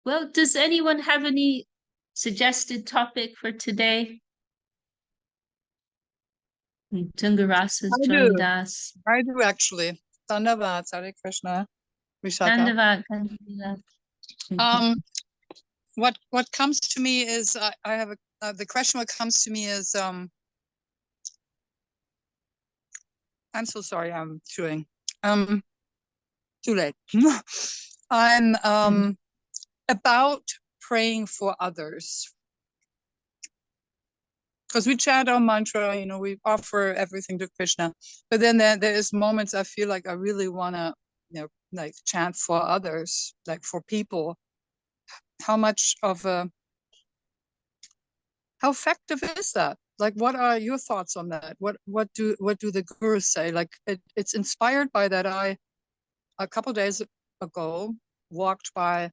Well, does anyone have any suggested topic for today? Tungarasa's I joined do. us. I do actually. Dhanyavad, Hare Krishna, Vishakha. Dandavat, Dandavat. Um, what comes to me is I have the question. What comes to me is I'm so sorry. I'm chewing. Too late. I'm about praying for others, because we chant our mantra. We offer everything to Krishna, but then there is moments I feel like I really want to like chant for others, like for people. How much of a How effective is that? Like, what are your thoughts on that? What do the gurus say? Like, it's inspired by that. I a couple days ago walked by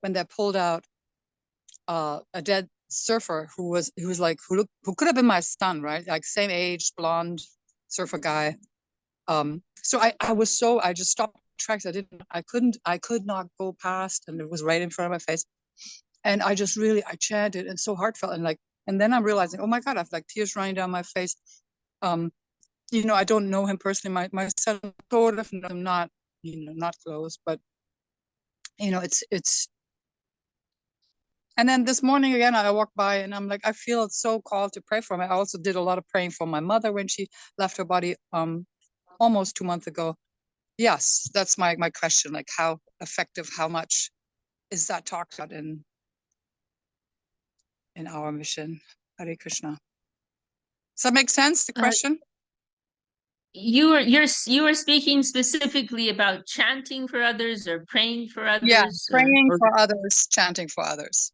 when they pulled out a dead surfer who could have been my son, right? Like same age, blonde surfer guy. So I just stopped tracks. I could not go past, and it was right in front of my face. And I chanted and so heartfelt, and then I'm realizing, oh my God, I've like tears running down my face. I don't know him personally. My son sort of, I'm not, not close, but it's. And then this morning again, I walked by and I'm like, I feel so called to pray for him. I also did a lot of praying for my mother when she left her body almost 2 months ago. Yes, that's my question. Like, how effective, how much is that talked about in our mission? Hare Krishna. Does that make sense, the question? You were speaking specifically about chanting for others or praying for Yeah, others, praying for others, chanting for others.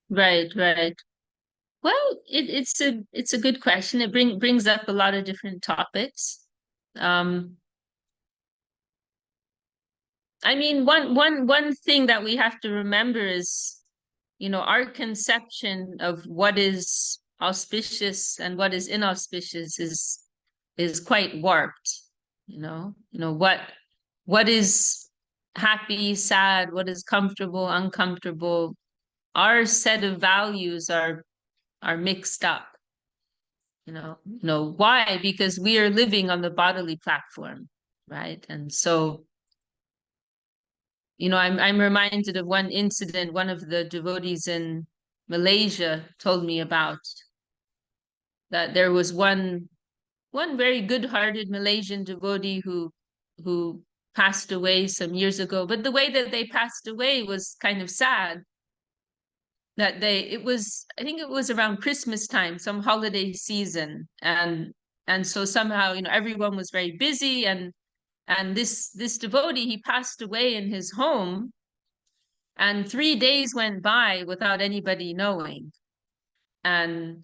Right, right. Well, it's a good question. It brings up a lot of different topics. I mean, one thing that we have to remember is, our conception of what is auspicious and what is inauspicious is quite warped. What is happy, sad, what is comfortable, uncomfortable. Our set of values are mixed up. Why? Because we are living on the bodily platform, right? And so I'm reminded of one incident one of the devotees in Malaysia told me about, that there was one very good-hearted Malaysian devotee who passed away some years ago. But the way that they passed away was kind of sad. That I think it was around Christmas time, some holiday season, and so somehow everyone was very busy, and this devotee, he passed away in his home. And 3 days went by without anybody knowing. And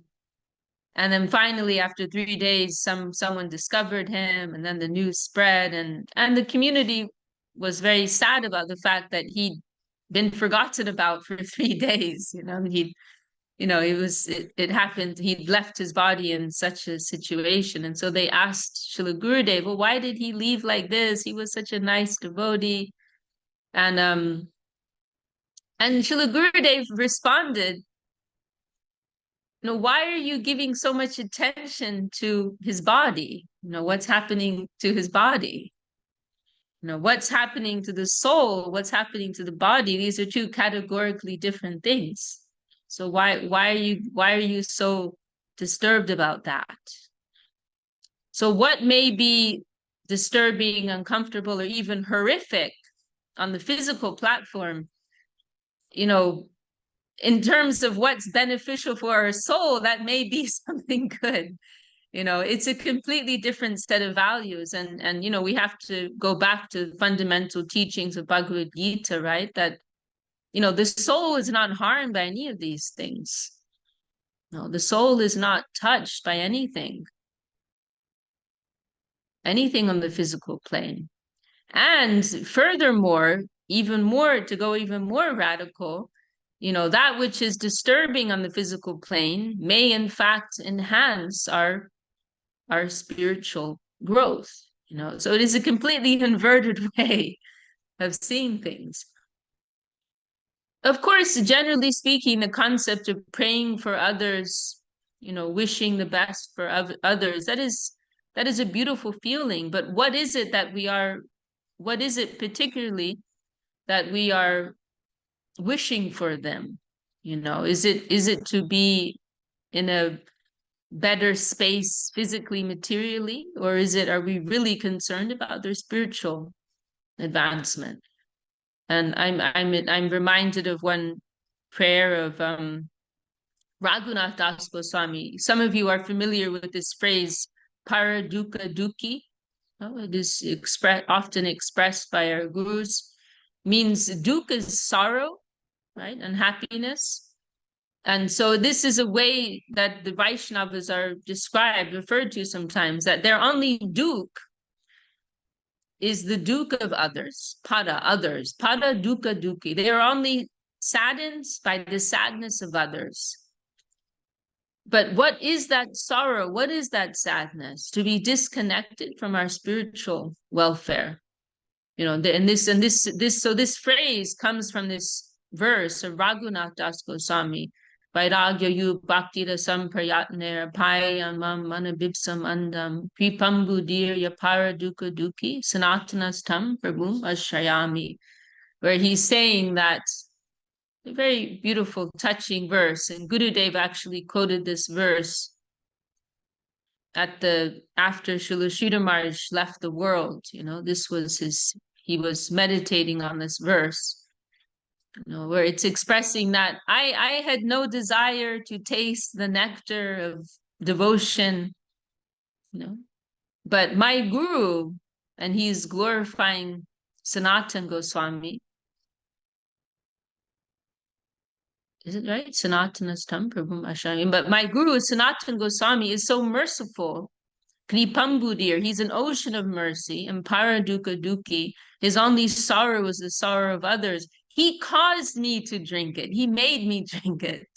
then finally, after 3 days, someone discovered him, and then the news spread, and the community was very sad about the fact that he'd been forgotten about for 3 days. It happened. He'd left his body in such a situation. And so they asked Srila Gurudev, well, why did he leave like this? He was such a nice devotee. And Srila Gurudev responded, why are you giving so much attention to his body? What's happening to his body? What's happening to the soul? What's happening to the body? These are two categorically different things. So why are you so disturbed about that? So what may be disturbing, uncomfortable, or even horrific on the physical platform, in terms of what's beneficial for our soul, that may be something good. It's a completely different set of values. And we have to go back to fundamental teachings of Bhagavad Gita, right? That, the soul is not harmed by any of these things. No, the soul is not touched by anything on the physical plane. And furthermore, to go even more radical, that which is disturbing on the physical plane may in fact enhance our spiritual growth. So it is a completely inverted way of seeing things. Of course, generally speaking, the concept of praying for others, wishing the best for others, that is a beautiful feeling. But what is it that what is it particularly that we are wishing for them? Is it to be in a better space physically, materially, or are we really concerned about their spiritual advancement? And I'm reminded of one prayer of Raghunath Das Goswami. Some of you are familiar with this phrase, para dukkha dukhi. It is often expressed by our gurus. Means dukkha is sorrow, right, and happiness. And so this is a way that the Vaishnavas are described, referred to sometimes, that their only dukkha is the dukkha of others, others, dukkha dukhi. They are only saddened by the sadness of others. But what is that sorrow? What is that sadness? To be disconnected from our spiritual welfare. And this phrase comes from this verse of Raghunath Das Goswami. Vairagya yu bhakti rasam prayatner payamam manabipsam andam pripambudir yapara dukkha dukhi sanatanastam prabhum ashrayami. Where he's saying that, a very beautiful, touching verse. And Gurudev actually quoted this verse after Srila Sridhar Maharaj left the world. This was he was meditating on this verse, where it's expressing that I had no desire to taste the nectar of devotion, but my guru, and he's glorifying Sanatan Goswami. Is it right? Sanatanastam Prabhum Ashami. But my guru, Sanatan Goswami, is so merciful. Kripambudir, he's an ocean of mercy. And Paraduka Duki, his only sorrow was the sorrow of others. He caused me to drink it. He made me drink it.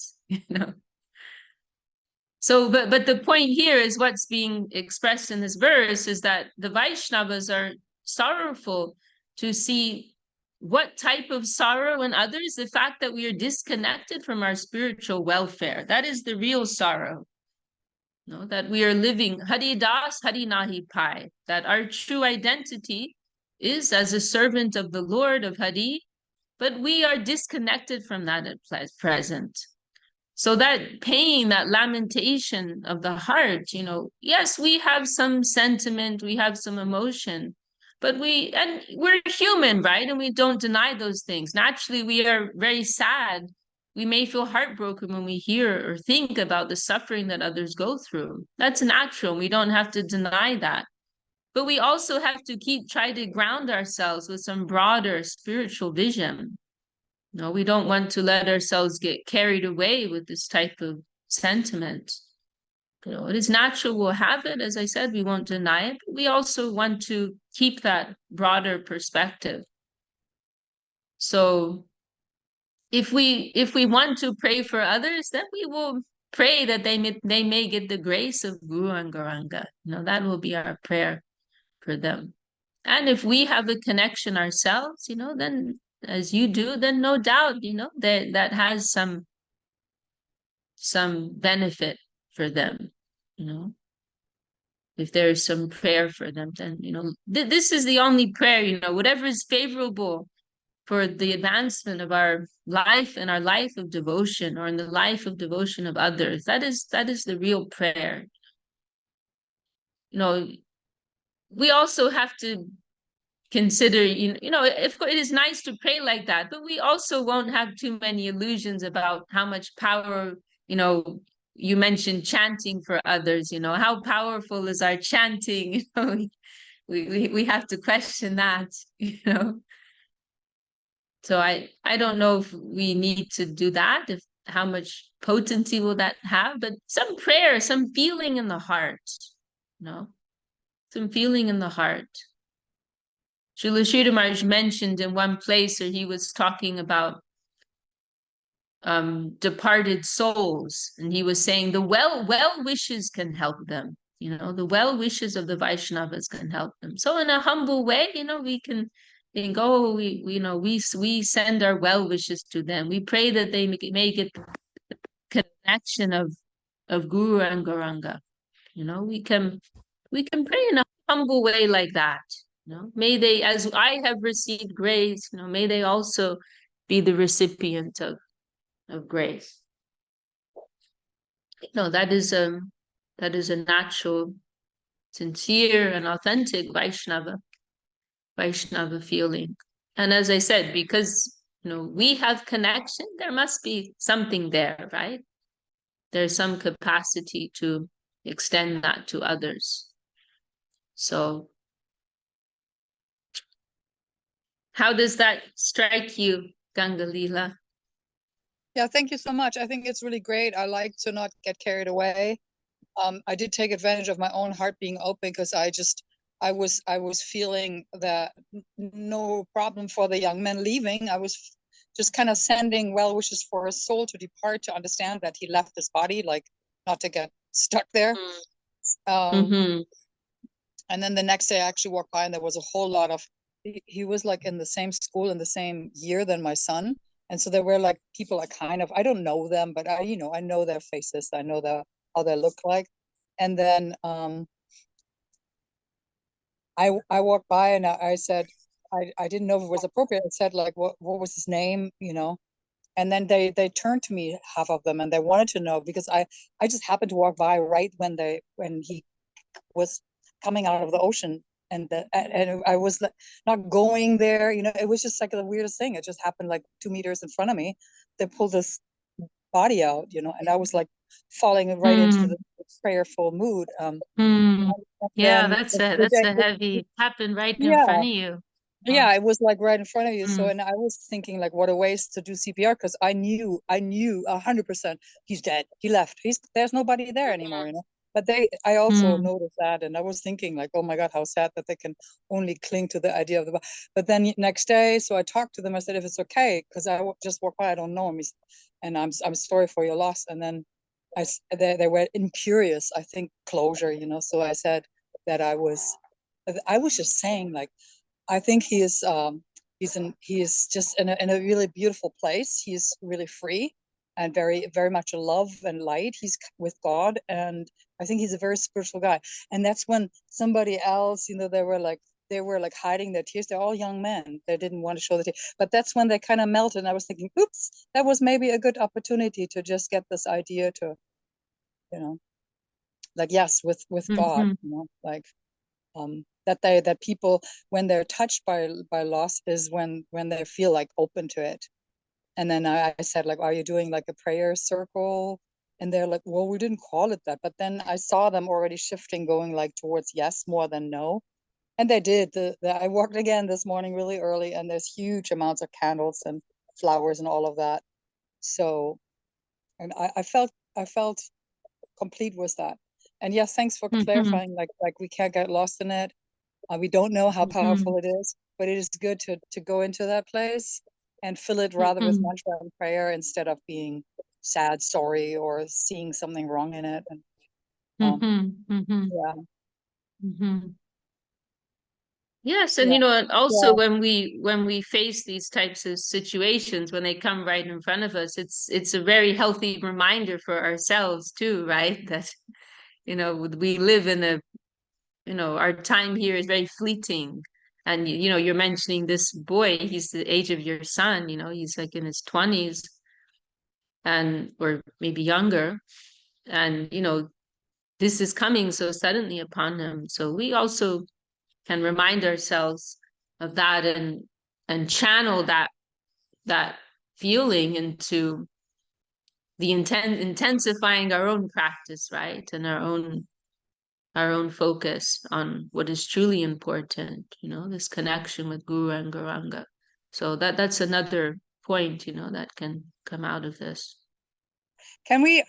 So, but the point here is what's being expressed in this verse is that the Vaishnavas are sorrowful to see what type of sorrow in others, the fact that we are disconnected from our spiritual welfare. That is the real sorrow. That we are living Hari Das, Hari Nahi Pai, that our true identity is as a servant of the Lord of Hari, but we are disconnected from that at present. So that pain, that lamentation of the heart, yes, we have some sentiment, we have some emotion, but we're human, right? And we don't deny those things. Naturally, we are very sad. We may feel heartbroken when we hear or think about the suffering that others go through. That's natural. We don't have to deny that. But we also have to try to ground ourselves with some broader spiritual vision. No, we don't want to let ourselves get carried away with this type of sentiment. It is natural, we'll have it. As I said, we won't deny it, but we also want to keep that broader perspective. So if we want to pray for others, then we will pray that they may get the grace of Guru and Gauranga. That will be our prayer for them. And if we have a connection ourselves, then as you do, then no doubt, that has some benefit for them, if there is some prayer for them, then, this is the only prayer, whatever is favorable for the advancement of our life and our life of devotion, or in the life of devotion of others. That is the real prayer. We also have to consider, if it is nice to pray like that, but we also won't have too many illusions about how much power, you mentioned chanting for others, how powerful is our chanting? We have to question that, So I don't know if we need to do that, how much potency will that have, but some prayer, some feeling in the heart, some feeling in the heart. Srila Sridhar Maharaj mentioned in one place where he was talking about departed souls, and he was saying the well wishes can help them. The well wishes of the Vaishnavas can help them. So in a humble way, we can think, oh, we send our well wishes to them. We pray that they may get connection of Guru and Gauranga. We can pray in a humble way like that. May they, as I have received grace, may they also be the recipient of grace. That is a natural, sincere, and authentic Vaishnava feeling. And as I said, because we have connection, there must be something there, right? There's some capacity to extend that to others. So how does that strike you, Gangalila? Yeah, thank you so much. I think it's really great. I like to not get carried away. I did take advantage of my own heart being open because I was feeling that no problem for the young man leaving. I was just kind of sending well wishes for his soul to depart, to understand that he left his body, like not to get stuck there. Mm-hmm. And then the next day I actually walked by and there was a whole lot of, he was like in the same school in the same year than my son. And so there were like people I don't know them, but I know their faces. I know how they look like. And then I walked by and I said, I didn't know if it was appropriate. I said like, what was his name? And then they turned to me, half of them, and they wanted to know because I just happened to walk by right when he was coming out of the ocean, and I was not going there. It was just like the weirdest thing. It just happened like 2 meters in front of me. They pulled this body out, and I was like falling right into the prayerful mood. Yeah, Then that's a heavy, happened right in yeah, front of you. yeah, it was like right in front of you. So, and I was thinking like, what a waste to do CPR, because I knew 100% he's dead. He left. There's nobody there anymore, But I also noticed that, and I was thinking like, oh my God, how sad that they can only cling to the idea of the. But then next day, so I talked to them. I said, if it's okay, because I just walked by, I don't know him, and I'm sorry for your loss. And then they were incurious, I think, closure, So I said that I was just saying like, I think he is just in a really beautiful place. He's really free and very, very much love and light. He's with God, and I think he's a very spiritual guy. And that's when somebody else, they were like hiding their tears. They're all young men. They didn't want to show the tears. But that's when they kind of melted. And I was thinking, oops, that was maybe a good opportunity to just get this idea to, like, yes, with God, like that people, when they're touched by loss, is when they feel like open to it. And then I said like, are you doing like a prayer circle? And they're like, well, we didn't call it that. But then I saw them already shifting, going like towards yes more than no. And they did. I walked again this morning really early, and there's huge amounts of candles and flowers and all of that. So, and I felt complete with that. And yes, thanks for clarifying. Like we can't get lost in it. We don't know how powerful it is, but it is good to go into that place and fill it rather with mantra and prayer instead of being sad, sorry, or seeing something wrong in it. And yeah. Yes, and and also when we face these types of situations, when they come right in front of us, it's a very healthy reminder for ourselves too, right? That we live in our time here is very fleeting. And you're mentioning this boy, he's the age of your son, he's like in his 20s, or maybe younger. And this is coming so suddenly upon him. So we also can remind ourselves of that, and channel that feeling into the intensifying our own practice, right? And our own focus on what is truly important, this connection with Guru and Gauranga. So that's another point, that can come out of this. Can we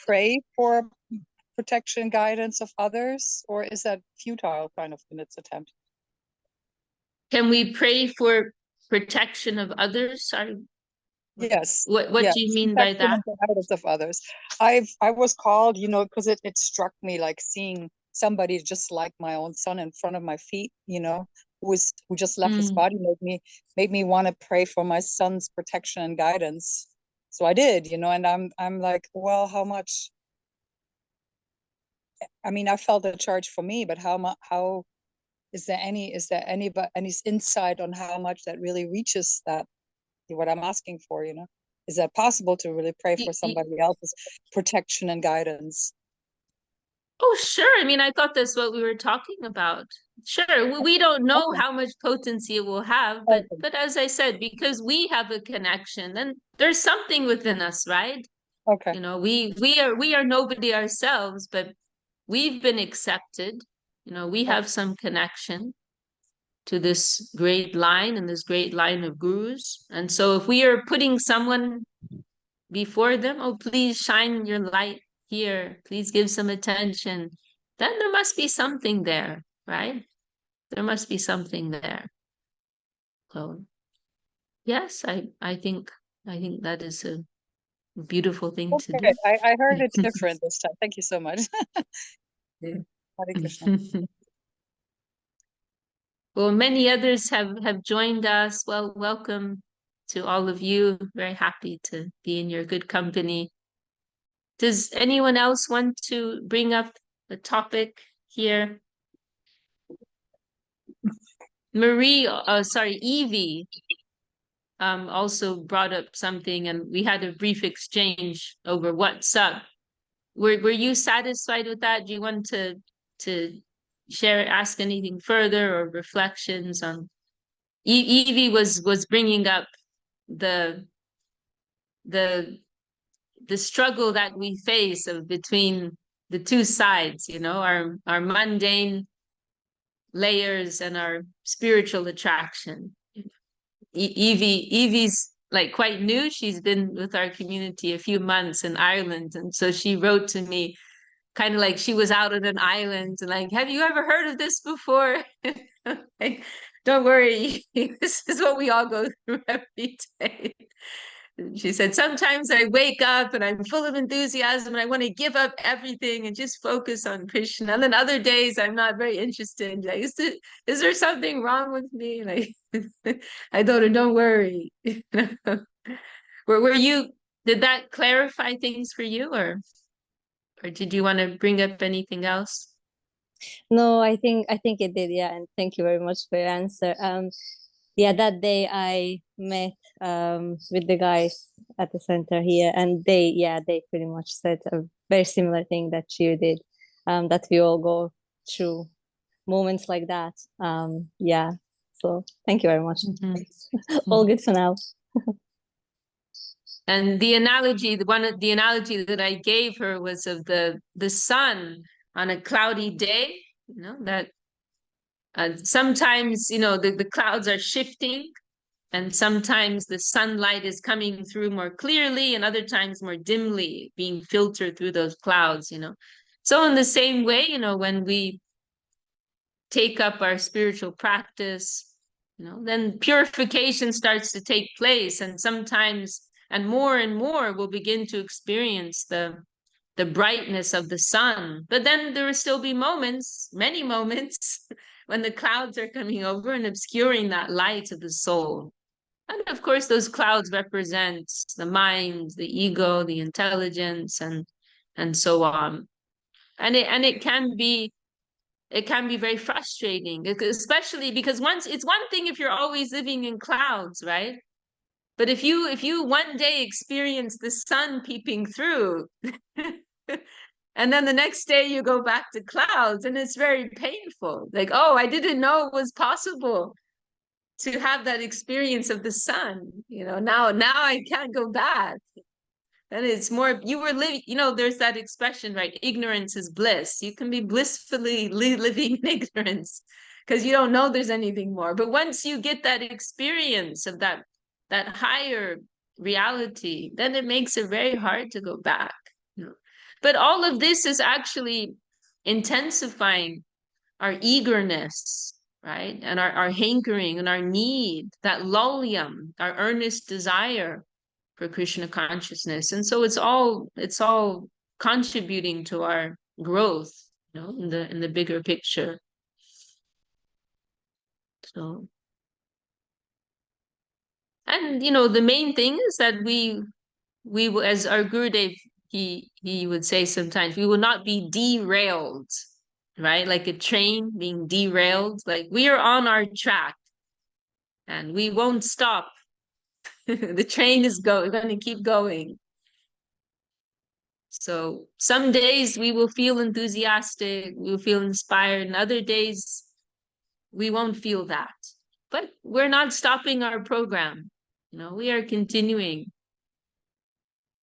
pray for protection, guidance of others, or is that futile kind of in its attempt? Can we pray for protection of others? Sorry. Yes. What yes. do you mean by that? Guidance of others. I was called, because it struck me like seeing somebody just like my own son in front of my feet, who just left his body, made me want to pray for my son's protection and guidance. So I did, and I'm like, well, how much? I mean, I felt a charge for me, but how is there any insight on how much that really reaches that, what I'm asking for, Is that possible to really pray for somebody else's protection and guidance? Oh, sure. I mean, I thought that's what we were talking about. Sure, we don't know how much potency it will have, but as I said, because we have a connection, then there's something within us, right? Okay. We are nobody ourselves, but we've been accepted. We have some connection to this great line and this great line of gurus. And so if we are putting someone before them, oh, please shine your light here, please give some attention, then there must be something there, right? There must be something there. So yes, I think that is a beautiful thing to do. I heard it different this time. Thank you so much. Hare Krishna. Well, many others have joined us. Well, welcome to all of you. Very happy to be in your good company. Does anyone else want to bring up the topic here? Evie also brought up something, and we had a brief exchange over WhatsApp. Were you satisfied with that? Do you want to share, ask anything further or reflections on? Evie was bringing up the struggle that we face of between the two sides, our mundane layers and our spiritual attraction. Evie's like quite new. She's been with our community a few months in Ireland, and so she wrote to me kind of like she was out on an island and like, have you ever heard of this before? Like, don't worry, this is what we all go through every day. She said, sometimes I wake up and I'm full of enthusiasm and I want to give up everything and just focus on Krishna. And then other days I'm not very interested. Like, is there something wrong with me? Like, I don't worry. Were you, did that clarify things for you, or did you want to bring up anything else? No, I think it did, yeah. And thank you very much for your answer. Yeah, that day I met with the guys at the center here, and they pretty much said a very similar thing that you did, that we all go through moments like that. Yeah, so thank you very much. All good for now. And the analogy that I gave her was of the sun on a cloudy day, that sometimes, the clouds are shifting, and sometimes the sunlight is coming through more clearly, and other times more dimly being filtered through those clouds, So in the same way, when we take up our spiritual practice, then purification starts to take place, and sometimes, and more we'll begin to experience the brightness of the sun. But then there will still be moments, many moments, when the clouds are coming over and obscuring that light of the soul. And of course, those clouds represent the mind, the ego, the intelligence, and so on. And it can be very frustrating, especially because it's one thing if you're always living in clouds, right? But if you one day experience the sun peeping through, and then the next day you go back to clouds, and it's very painful. Like, oh, I didn't know it was possible to have that experience of the sun. Now I can't go back. And it's more, you were living, there's that expression, right? Ignorance is bliss. You can be blissfully living in ignorance because you don't know there's anything more. But once you get that experience of that higher reality, then it makes it very hard to go back. But all of this is actually intensifying our eagerness, right? And our hankering and our need, that lulyam, our earnest desire for Krishna consciousness. And so it's all contributing to our growth you know, in the bigger picture. So, and you know, the main thing is that we will, as our Gurudev, he would say sometimes, we will not be derailed, right? Like a train being derailed. Like we are on our track and we won't stop. The train is going to keep going. So some days we will feel enthusiastic, we will feel inspired, and other days we won't feel that. But we're not stopping our program. You know, we are continuing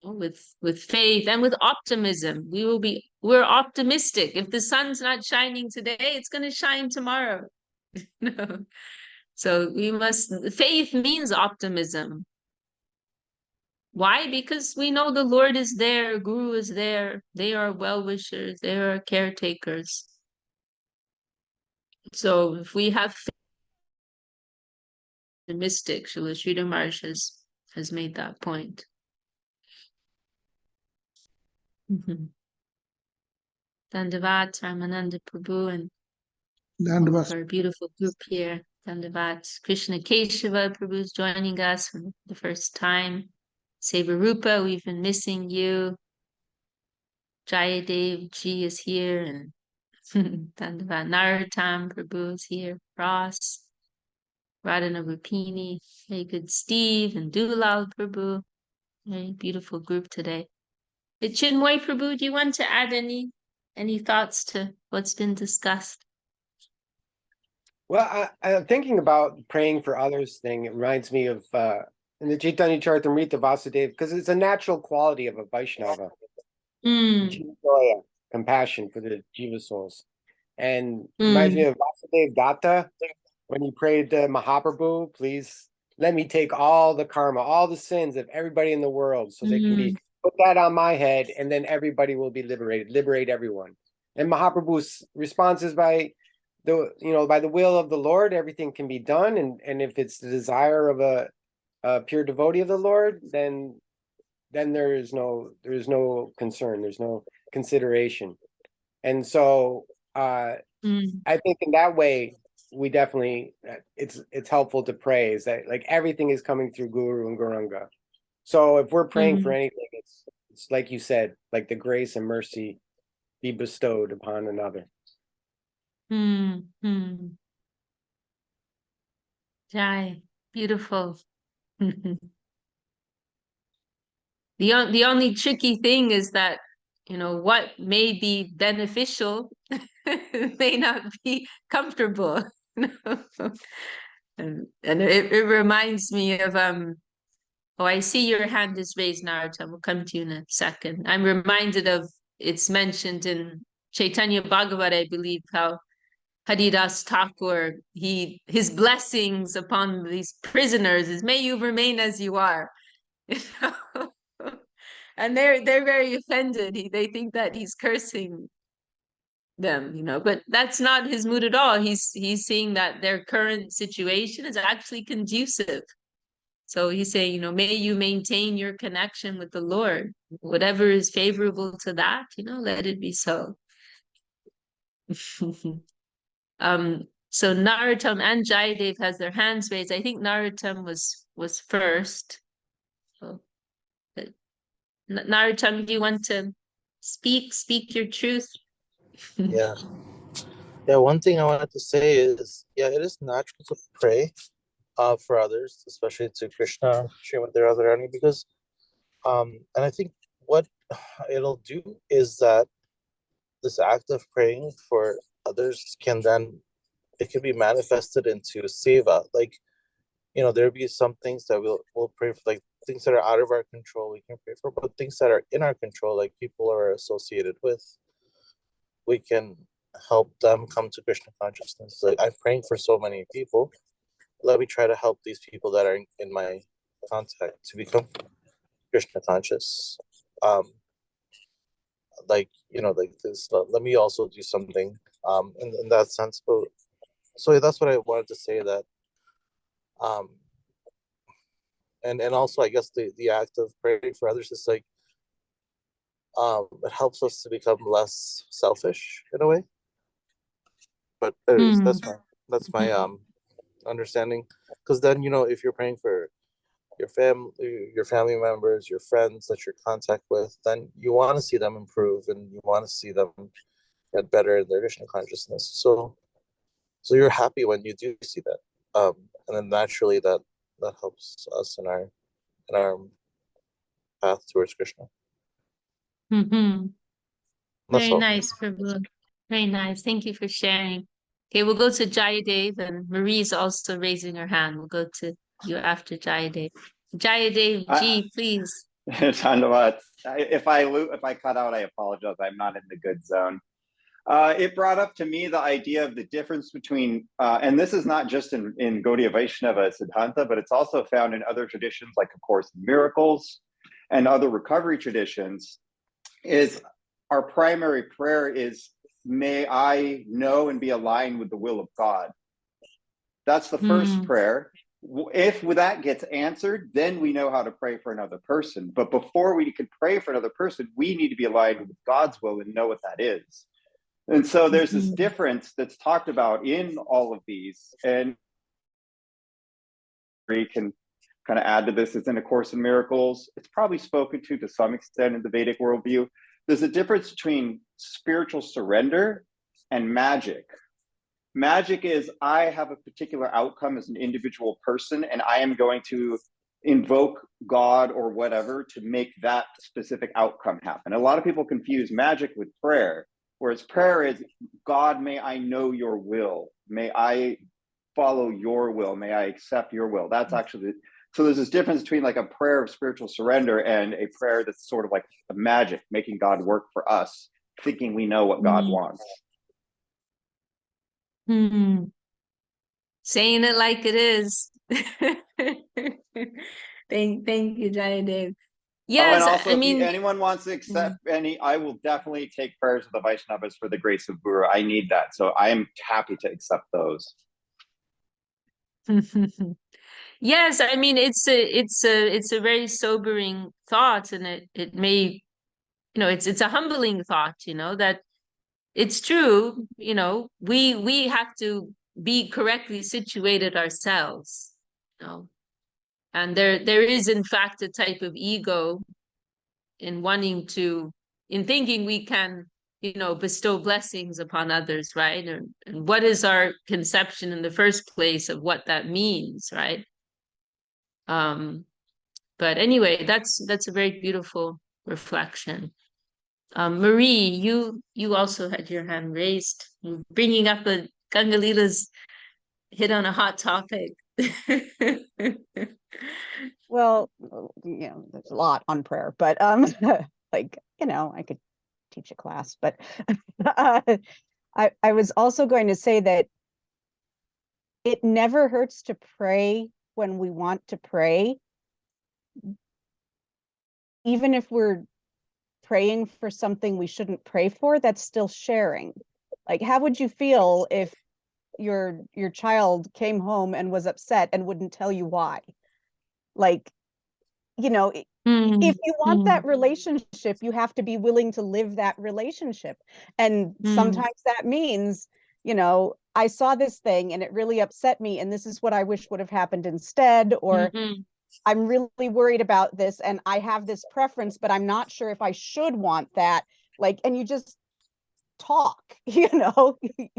with faith and with optimism. We're optimistic. If the sun's not shining today, it's going to shine tomorrow. So faith means optimism. Why? Because we know the Lord is there, Guru is there, they are well-wishers, they are caretakers. So if we have faith, the mystic, Srila Sridhar Maharaj has made that point. Dandavat, Ramananda Prabhu, and our beautiful group here. Dandavat, Krishna Keshava Prabhu is joining us for the first time. Sevarupa, we've been missing you. Jayadev Ji is here, and Dandavat Narottam Prabhu is here. Ross, Radhana Rupini, very good Steve, and Dulal Prabhu. Very beautiful group today. Chinmoy Prabhu, do you want to add any thoughts to what's been discussed? Well, I'm thinking about praying for others thing. It reminds me of in the Chaitanya Charitamrita Vasudeva, because it's a natural quality of a Vaishnava. Jiva, compassion for the Jiva souls. And it reminds me of Vasudeva Datta when he prayed to Mahaprabhu, please let me take all the karma, all the sins of everybody in the world, so they can be put that on my head, and then everybody will be liberated. Liberate everyone. And Mahaprabhu's response is by the will of the Lord, everything can be done. And if it's the desire of a pure devotee of the Lord, then there is no concern, there's no consideration. And so I think in that way, we definitely, it's helpful to pray, is that like everything is coming through Guru and Gauranga. So if we're praying for anything, it's like you said, like the grace and mercy be bestowed upon another. Jai, beautiful. The only tricky thing is that, you know, what may be beneficial may not be comfortable. And it reminds me of oh, I see your hand is raised, Narottam. We'll come to you in a second. I'm reminded of, it's mentioned in Chaitanya Bhagavat, I believe, how Haridas Thakur, his blessings upon these prisoners is, may you remain as you are. And they're very offended. They think that he's cursing them, you know, but that's not his mood at all. He's seeing that their current situation is actually conducive. So he's saying, you know, may you maintain your connection with the Lord. Whatever is favorable to that, you know, let it be so. So Narottam and Jayadev has their hands raised. I think Narottam was first. So, Narottam, do you want to speak your truth? Yeah. One thing I wanted to say is, it is natural to pray for others, especially to Krishna, Srimati Radharani, because and I think what it'll do is that this act of praying for others can be manifested into seva. Like, you know, there'll be some things that we'll pray for, like things that are out of our control we can pray for, but things that are in our control, like people are associated with, we can help them come to Krishna consciousness. Like, I'm praying for so many people, let me try to help these people that are in my contact to become Krishna conscious. Like, you know, like this, let me also do something in that sense. But so that's what I wanted to say, that and also I guess the act of praying for others is like, it helps us to become less selfish in a way. But anyways, that's my understanding. Because then, you know, if you're praying for your family members, your friends that you're in contact with, then you want to see them improve and you want to see them get better in their Krishna consciousness. So you're happy when you do see that. And then naturally that helps us in our path towards Krishna. Very nice, Prabhu. Very nice. Thank you for sharing. Okay, we'll go to Jayadev, and Marie's also raising her hand. We'll go to you after Jayadev. Jayadev G, please. If I cut out, I apologize. I'm not in the good zone. It brought up to me the idea of the difference between, and this is not just in Gaudiya Vaishnava Siddhanta, but it's also found in other traditions like A Course in Miracles and other recovery traditions, is our primary prayer is, may I know and be aligned with the will of God. That's the first prayer. If that gets answered, then we know how to pray for another person. But before we can pray for another person, we need to be aligned with God's will and know what that is. And so there's this difference that's talked about in all of these. And we can kind of add to this. It's in A Course in Miracles. It's probably spoken to some extent in the Vedic worldview. There's a difference between spiritual surrender and magic. Magic is, I have a particular outcome as an individual person, and I am going to invoke God or whatever to make that specific outcome happen. A lot of people confuse magic with prayer, whereas prayer is, God, may I know your will. May I follow your will. May I accept your will. That's actually, so there's this difference between like a prayer of spiritual surrender and a prayer that's sort of like a magic, making God work for us, thinking we know what God wants. Saying it like it is. Thank you, Jayadev. Yes, and also, I mean, if anyone wants to accept any, I will definitely take prayers of the Vaishnavas for the grace of Guru. I need that. So I am happy to accept those. Yes, I mean, it's a very sobering thought, and it may, it's a humbling thought, that it's true, we have to be correctly situated ourselves, and there is in fact a type of ego in thinking we can, bestow blessings upon others, right? And what is our conception in the first place of what that means, right? But anyway, that's a very beautiful reflection. Marie, you also had your hand raised. Bringing up Gangalila's hit on a hot topic. Well, there's a lot on prayer, but like, I could teach a class, but I was also going to say that it never hurts to pray when we want to pray, even if we're praying for something we shouldn't pray for. That's still sharing. Like, how would you feel if your child came home and was upset and wouldn't tell you why? Like, if you want that relationship, you have to be willing to live that relationship. And sometimes that means, I saw this thing and it really upset me, and this is what I wish would have happened instead, or I'm really worried about this and I have this preference, but I'm not sure if I should want that. Like, and you just talk, you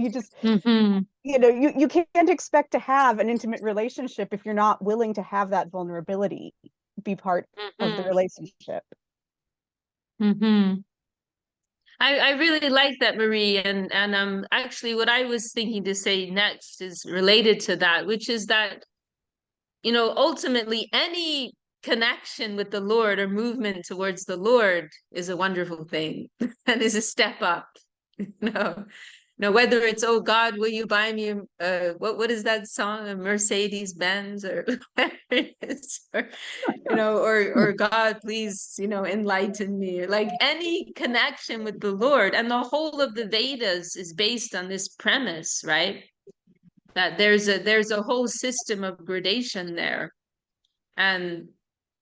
just, you can't expect to have an intimate relationship if you're not willing to have that vulnerability be part of the relationship. I really like that, Marie, and actually what I was thinking to say next is related to that, which is that, ultimately any connection with the Lord or movement towards the Lord is a wonderful thing and is a step up. Whether it's, oh God, will you buy me what is that song, a Mercedes Benz, or whatever it is, or God, please, enlighten me, or like any connection with the Lord. And the whole of the Vedas is based on this premise, right? That there's a whole system of gradation there. And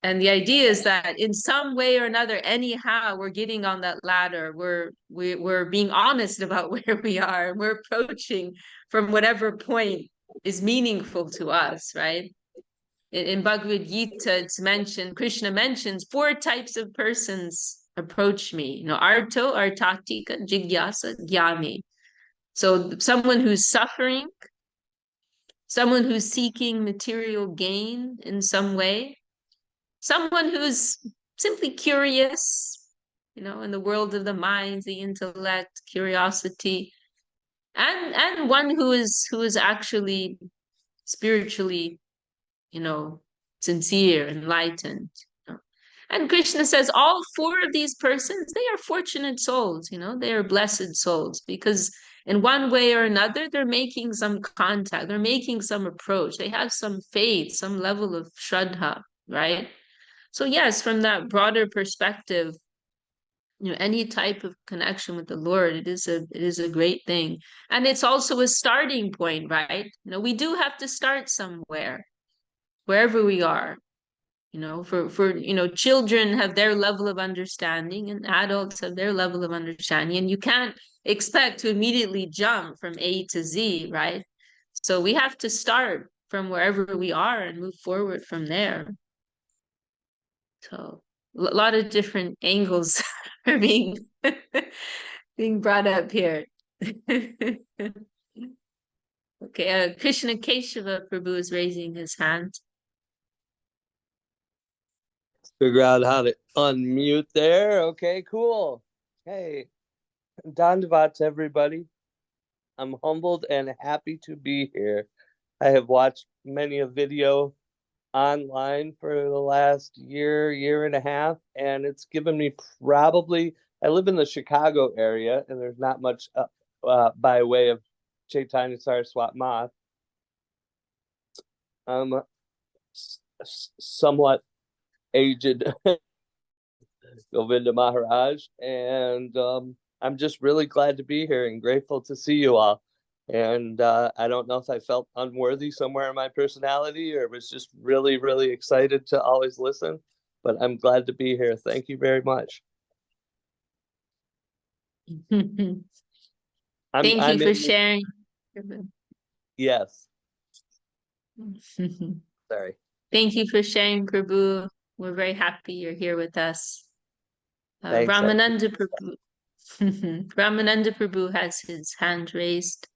And the idea is that in some way or another, anyhow, we're getting on that ladder. We're being honest about where we are. We're approaching from whatever point is meaningful to us, right? In Bhagavad Gita, it's mentioned, Krishna mentions 4 types of persons approach me. You know, Arto, Artatika, Jigyasa, Jnani. So someone who's suffering, someone who's seeking material gain in some way, someone who's simply curious, you know, in the world of the mind, the intellect, curiosity, and one who is actually spiritually, you know, sincere, enlightened. You know. And Krishna says all 4 of these persons, they are fortunate souls, you know, they are blessed souls, because in one way or another, they're making some contact, they're making some approach, they have some faith, some level of shraddha, right? So yes, from that broader perspective, you know, any type of connection with the Lord, it is a great thing. And it's also a starting point, right? You know, we do have to start somewhere, wherever we are. You know, for you know, children have their level of understanding and adults have their level of understanding, and you can't expect to immediately jump from A to Z, right? So we have to start from wherever we are and move forward from there. So a lot of different angles are being being brought up here. Okay, Krishna Keshava Prabhu is raising his hand. Figure out how to unmute there. Okay, cool. Hey, Dandavats, everybody. I'm humbled and happy to be here. I have watched many a video online for the last year and a half, and it's given me probably, I live in the Chicago area, and there's not much by way of Chaitanya Saraswat Math. I'm somewhat aged Govinda Maharaj, and I'm just really glad to be here and grateful to see you all. And I don't know if I felt unworthy somewhere in my personality or was just really, really excited to always listen, but I'm glad to be here. Thank you very much. Thank you for sharing. Yes. Sorry. Thank you for sharing, Prabhu. We're very happy you're here with us. Ramananda Prabhu. Ramananda Prabhu has his hand raised.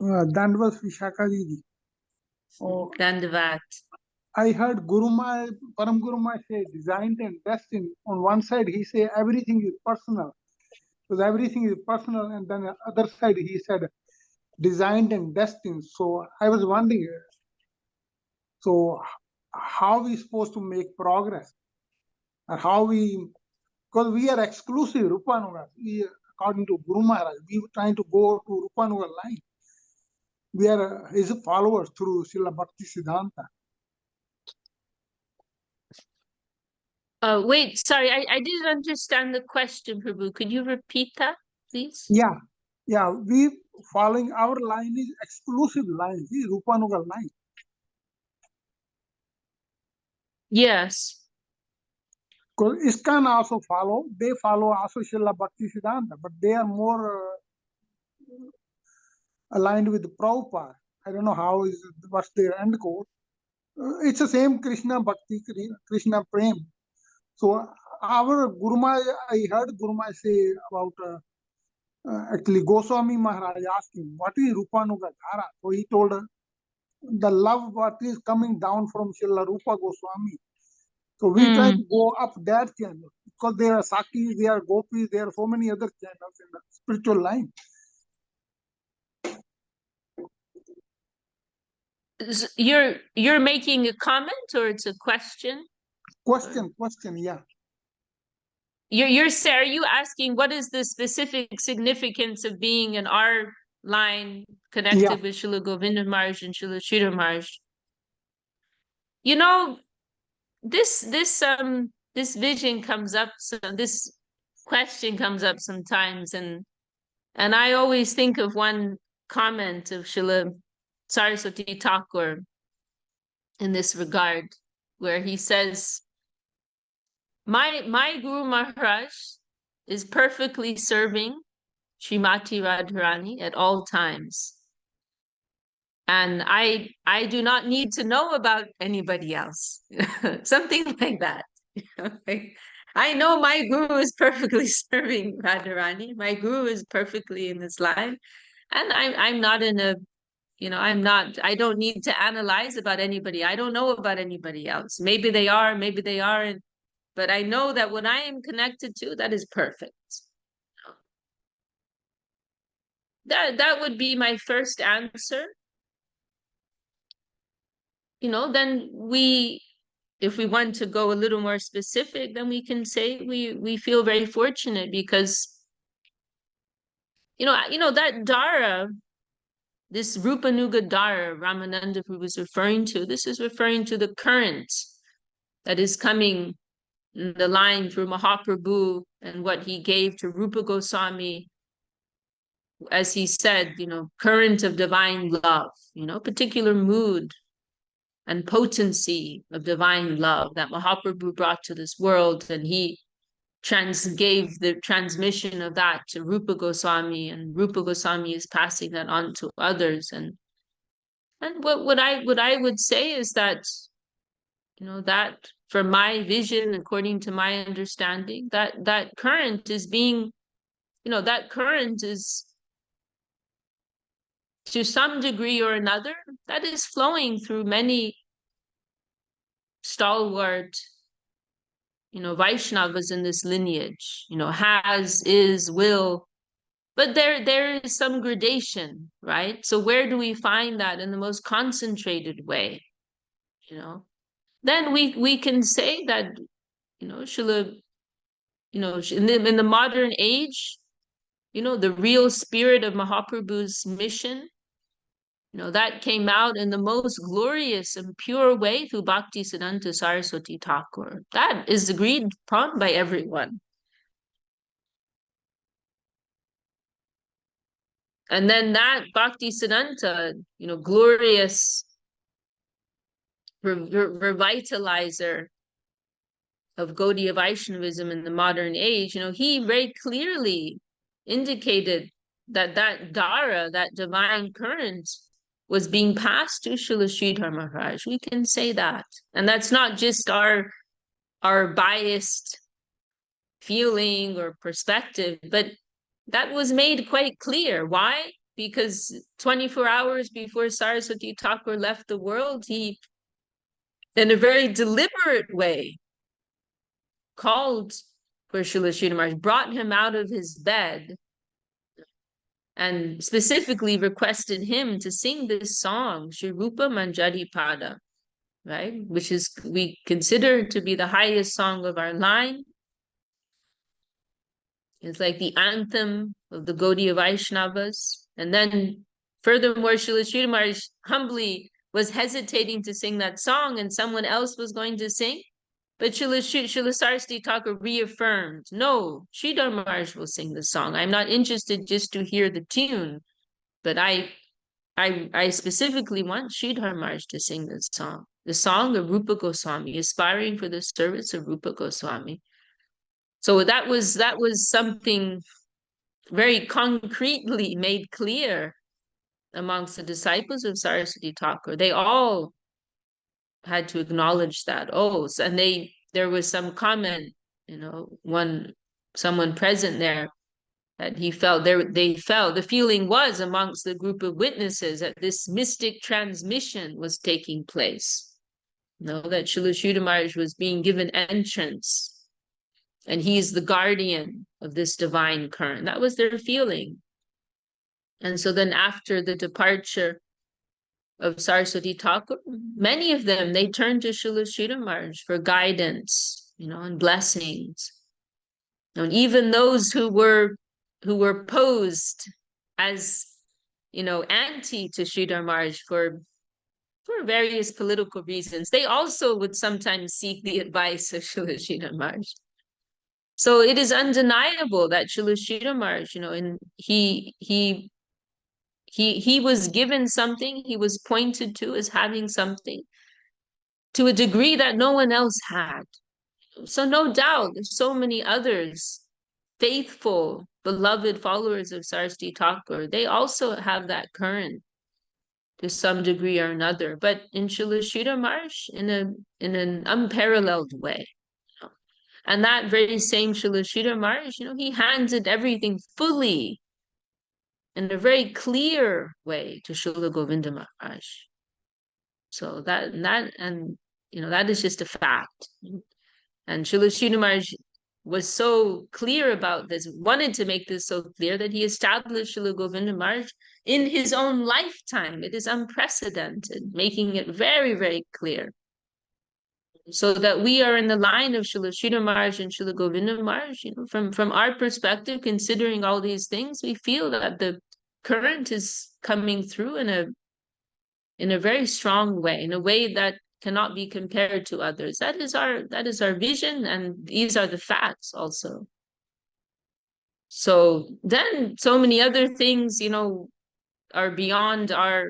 Dandavat Vishakha Didi. Dandavat. I heard Gurumai, Param Gurumai say designed and destined. On one side, he say everything is personal. Because everything is personal. And then the other side, he said designed and destined. So I was wondering, so how we supposed to make progress? And how we, because we are exclusive Rupanuga. We, according to Guru Maharaj, we were trying to go to Rupanuga line. We are his followers through Srila Bhakti Siddhanta. Wait, sorry, I didn't understand the question, Prabhu. Could you repeat that, please? Yeah, we following our line is exclusive line, the Rupanuga line. Yes. Because ISKCON also follow, they follow also Srila Bhakti Siddhanta, but they are more aligned with Prabhupada. I don't know how is what's their end goal. It's the same Krishna Bhakti, Krishna Prem. So our Guruma, I heard Guruma say about actually Goswami Maharaj asked him, what is Rupanuga Dhara? So he told the love what is coming down from Srila Rupa Goswami. So we try to go up that channel because there are Sakis, there are Gopis, there are so many other channels in the spiritual line. You're making a comment or it's a question? Question, yeah. Are you asking what is the specific significance of being in our line connected with Srila Govinda Maharaj and Srila Sridhar Maharaj? You know, this vision comes up, this question comes up sometimes, and I always think of one comment of Srila Saraswati Thakur in this regard, where he says, my Guru Maharaj is perfectly serving Srimati Radharani at all times. And I do not need to know about anybody else. Something like that. Like, I know my Guru is perfectly serving Radharani. My Guru is perfectly in his life. And I'm not in a, I don't need to analyze about anybody. I don't know about anybody else. Maybe they are, maybe they aren't. But I know that what I am connected to, that is perfect. That would be my first answer. Then if we want to go a little more specific, then we can say we feel very fortunate because, that Dara, this Rupanuga Dara Ramananda was referring to, this is referring to the current that is coming in the line through Mahaprabhu and what he gave to Rupa Goswami, as he said, current of divine love, particular mood and potency of divine love that Mahaprabhu brought to this world. And he gave the transmission of that to Rupa Goswami, and Rupa Goswami is passing that on to others. And what I would say is that, that from my vision, according to my understanding, that current is being, that current is, to some degree or another, that is flowing through many stalwart, Vaishnavas in this lineage, has, is, will, but there is some gradation, right? So where do we find that in the most concentrated way? Then we can say that, Srila, in the modern age, the real spirit of Mahaprabhu's mission, that came out in the most glorious and pure way through Bhakti Siddhanta Saraswati Thakur. That is agreed upon by everyone. And then that Bhakti Siddhanta, glorious revitalizer of Gaudiya Vaishnavism in the modern age, he very clearly indicated that Dara, that divine current, was being passed to Srila Sridhar Maharaj. We can say that. And that's not just our biased feeling or perspective, but that was made quite clear. Why? Because 24 hours before Saraswati Thakur left the world, he, in a very deliberate way, called for Srila Sridhar Maharaj, brought him out of his bed, and specifically requested him to sing this song, Shri Rupa Manjari Pada, right? Which is, we consider to be the highest song of our line. It's like the anthem of the Gaudiya Vaishnavas. And then furthermore, Srila Sridhar Maharaj humbly was hesitating to sing that song, and someone else was going to sing. But Srila Saraswati Thakur reaffirmed, no, Sridhar Maharaj will sing the song. I'm not interested just to hear the tune, but I specifically want Sridhar Maharaj to sing this song, the song of Rupa Goswami, aspiring for the service of Rupa Goswami. So that was something very concretely made clear amongst the disciples of Saraswati Thakur. They all had to acknowledge that. And there was some comment, someone present there, that the feeling was amongst the group of witnesses that this mystic transmission was taking place. That Srila Sridhar Maharaj was being given entrance, and he's the guardian of this divine current. That was their feeling. And so then after the departure of Saraswati Thakur, many of them, they turned to Srila Sridhar Maharaj for guidance, and blessings. And even those who were posed as, anti to Sridhar Maharaj for various political reasons, they also would sometimes seek the advice of Srila Sridhar Maharaj. So it is undeniable that Srila Sridhar Maharaj, and he was given something, he was pointed to as having something to a degree that no one else had. So no doubt, there's so many others, faithful, beloved followers of Saraswati Thakur. They also have that current to some degree or another, but in Srila Sridhar Maharaj, in an unparalleled way. And that very same Srila Sridhar Maharaj, he handed everything fully in a very clear way to Srila Govinda Maharaj. So that is just a fact. And Srila Sridhar Maharaj was so clear about this, wanted to make this so clear that he established Srila Govinda Maharaj in his own lifetime. It is unprecedented, making it very, very clear. So that we are in the line of Srila Sridhar Maharaj and Srila Govinda Maharaj, from our perspective, considering all these things, we feel that the current is coming through in a very strong way, in a way that cannot be compared to others. That is our vision, and these are the facts also. So then so many other things, are beyond our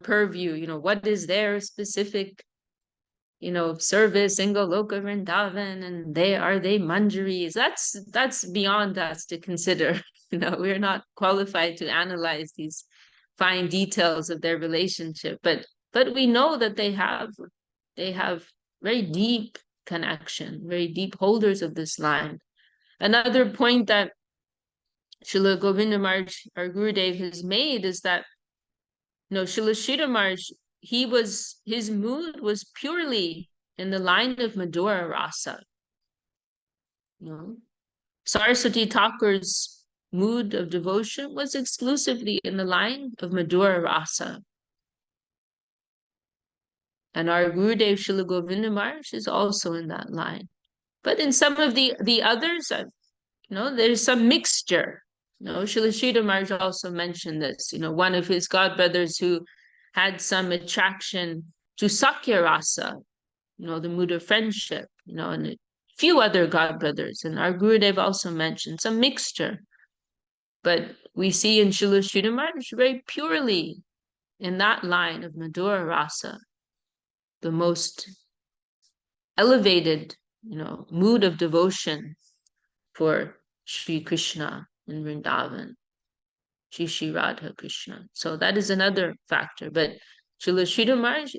purview. What is their specific service in Goloka Vrindavan, and are they manjaris? That's beyond us to consider. We're not qualified to analyze these fine details of their relationship, but we know that they have very deep connection, very deep holders of this line. Another point that Srila Govinda Maharaj, our Gurudev, has made is that Srila Sridhar Maharaj, his mood was purely in the line of Madhura Rasa. Saraswati Thakur's mood of devotion was exclusively in the line of Madhura Rasa. And our Gurudev Srila Govinda Maharaj is also in that line. But in some of the others, there's some mixture. Srila Sridhar Maharaj also mentioned this. One of his godbrothers who had some attraction to Sakya Rasa, the mood of friendship, and a few other godbrothers. And our Gurudev also mentioned some mixture. But we see in Srila Sridhar Maharaj very purely in that line of Madhura Rasa, the most elevated, mood of devotion for Sri Krishna in Vrindavan, Shri Radha Krishna. So that is another factor. But Srila Sridhar Maharaj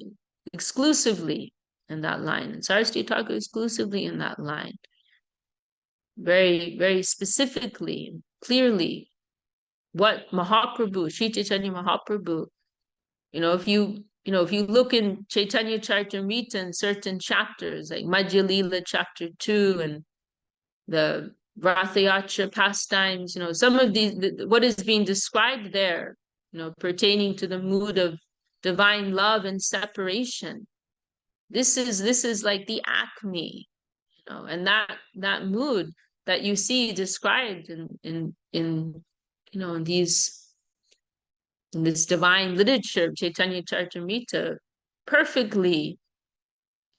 exclusively in that line, and Saraswati Thakur exclusively in that line. Very, very specifically, clearly, what Mahaprabhu, Sri Chaitanya Mahaprabhu, if you look in Chaitanya Charitamrita in certain chapters, like Madhya Lila chapter 2 and the Rathayatra pastimes, some of these, what is being described there, pertaining to the mood of divine love and separation. This is like the acme, and that mood that you see described in this divine literature of Chaitanya Charitamrita, perfectly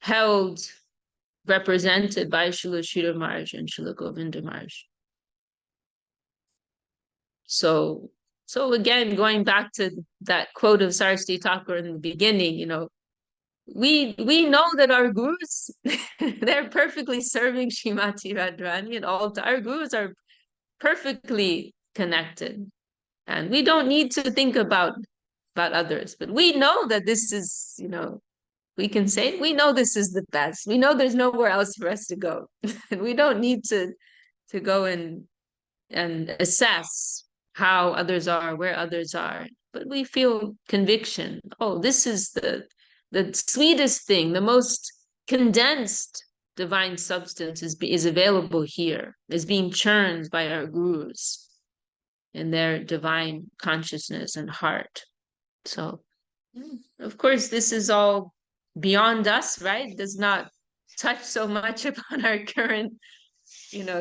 held, represented by Srila Sridhar Maharaj and Srila Govinda Maharaj. So again, going back to that quote of Saraswati Thakur in the beginning, we know that our gurus, they're perfectly serving Srimati Radharani, and all our gurus are perfectly connected. And we don't need to think about others, but we know that this is, we can say, we know this is the best. We know there's nowhere else for us to go. And we don't need to go and assess how others are, where others are. But we feel conviction. Oh, this is the sweetest thing, the most condensed divine substance is available here, is being churned by our gurus in their divine consciousness and heart. So, of course, this is all beyond us, right? It does not touch so much upon our current,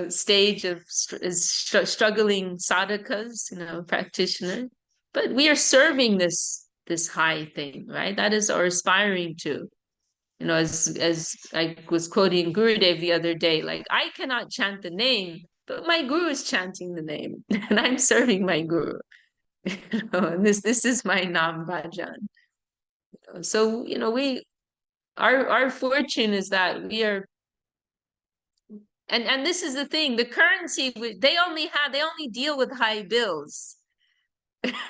stage of struggling sadhakas, practitioners. But we are serving this high thing, right? That is our aspiring to. As I was quoting Gurudev the other day, like, I cannot chant the name, but my guru is chanting the name, and I'm serving my guru. And this is my Nam Bhajan. So, our fortune is that we are, and this is the thing, the currency, they only deal with high bills.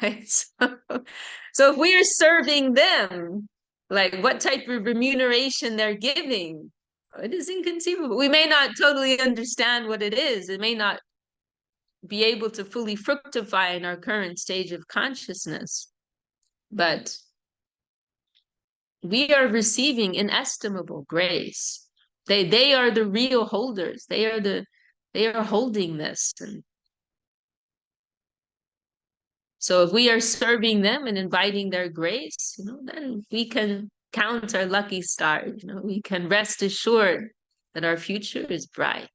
Right? So if we are serving them, like what type of remuneration they're giving, it is inconceivable. We may not totally understand what it is. It may not be able to fully fructify in our current stage of consciousness, but we are receiving inestimable grace. They are the real holders. They are holding this. And so if we are serving them and inviting their grace, then we can count our lucky stars. We can rest assured that our future is bright.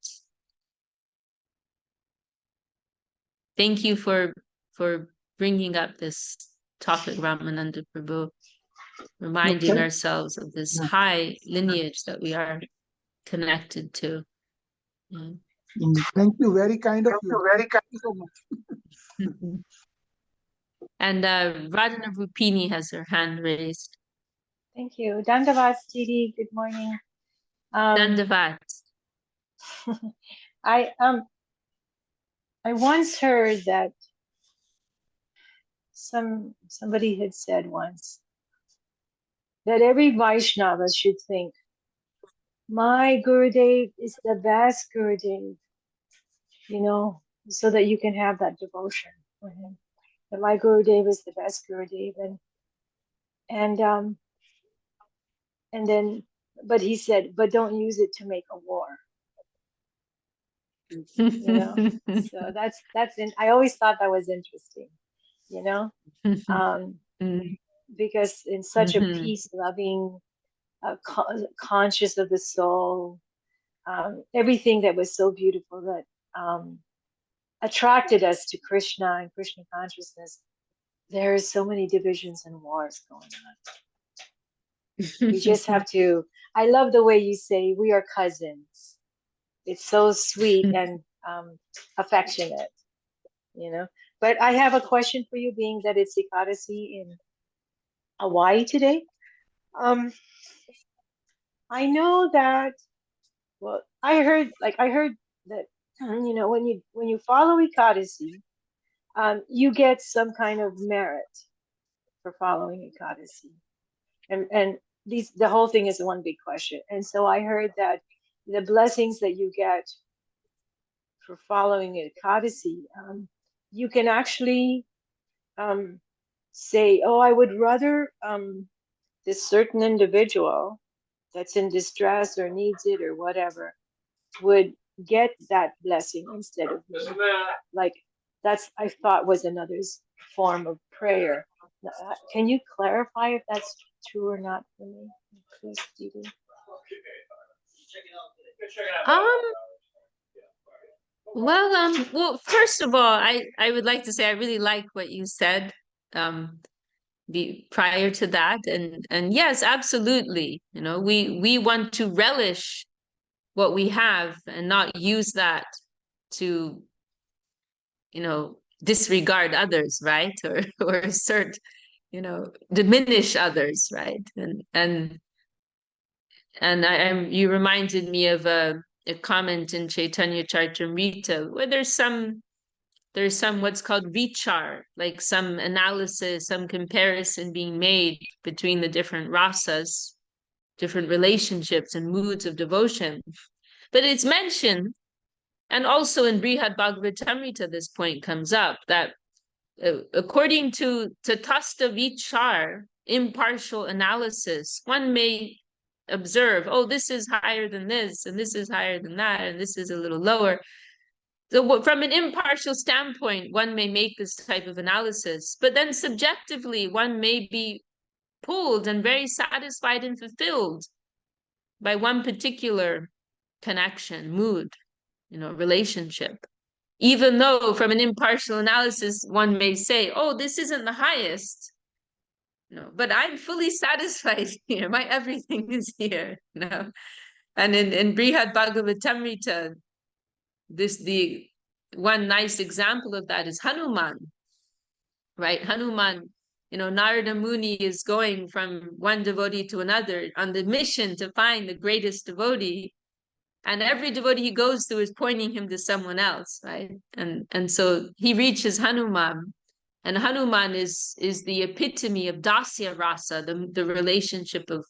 Thank you for bringing up this topic, Ramananda Prabhu, reminding ourselves of this high lineage that we are connected to. Thank you. Very kind of you. Thank you so much. And Radhana Rupini has her hand raised. Thank you. Dandavat, Didi. Good morning. Dandavat. I once heard that somebody had said once that every Vaishnava should think, my Gurudev is the best Gurudev, so that you can have that devotion for him. That my Gurudev is the best Gurudev, and then, but he said, but don't use it to make a war. So that's I always thought that was interesting, because in such a peace-loving, conscious of the soul, everything that was so beautiful that attracted us to Krishna and Krishna consciousness, there are so many divisions and wars going on. We just have to, I love the way you say we are cousins. It's so sweet and affectionate, But I have a question for you, being that it's Ekadasi in Hawaii today. I know that, well, I heard that, when you follow Ekadasi, you get some kind of merit for following Ekadasi. And the whole thing is one big question. And so I heard that the blessings that you get for following Ekadasi, you can actually say, oh, I would rather this certain individual that's in distress or needs it or whatever would get that blessing instead of me. Like I thought was another form of prayer. Can you clarify if that's true or not for me, please, Didi? Well, first of all, I would like to say I really like what you said prior to that, and yes, absolutely. We want to relish what we have and not use that to disregard others, right? Or assert, diminish others, right? And you reminded me of a comment in Chaitanya Charitamrita where there's some what's called vichar, like some analysis, some comparison being made between the different rasas, different relationships and moods of devotion. But it's mentioned, and also in Brihad Bhagavatamrita, this point comes up, that according to Tatastha Vichar, impartial analysis, one may observe, oh, this is higher than this, and this is higher than that, and this is a little lower. So from an impartial standpoint, one may make this type of analysis, but then subjectively, one may be pulled and very satisfied and fulfilled by one particular connection, mood, relationship. Even though from an impartial analysis, one may say, oh, this isn't the highest, but I'm fully satisfied here. My everything is here. And in Brihad Bhagavatamrita, the one nice example of that is Hanuman, right? Hanuman Narada Muni is going from one devotee to another on the mission to find the greatest devotee. And every devotee he goes to is pointing him to someone else, right? And so he reaches Hanuman. And Hanuman is the epitome of dasya rasa, the relationship of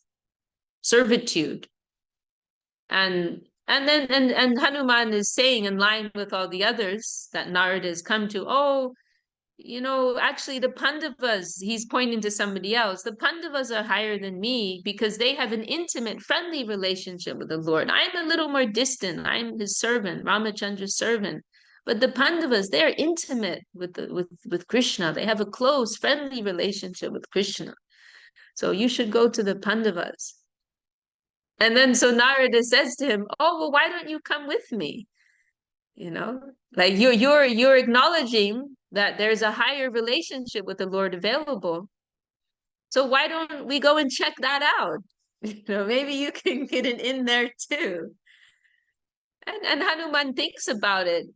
servitude. And Hanuman is saying, in line with all the others that Narada has come to, actually the Pandavas, he's pointing to somebody else. The Pandavas are higher than me because they have an intimate, friendly relationship with the Lord. I'm a little more distant. I'm his servant, Ramachandra's servant. But the Pandavas, they're intimate with Krishna. They have a close, friendly relationship with Krishna. So you should go to the Pandavas. And then so Narada says to him, "Oh, well, why don't you come with me? Like you're acknowledging that there's a higher relationship with the Lord available. So why don't we go and check that out? Maybe you can get it in there too." And Hanuman thinks about it.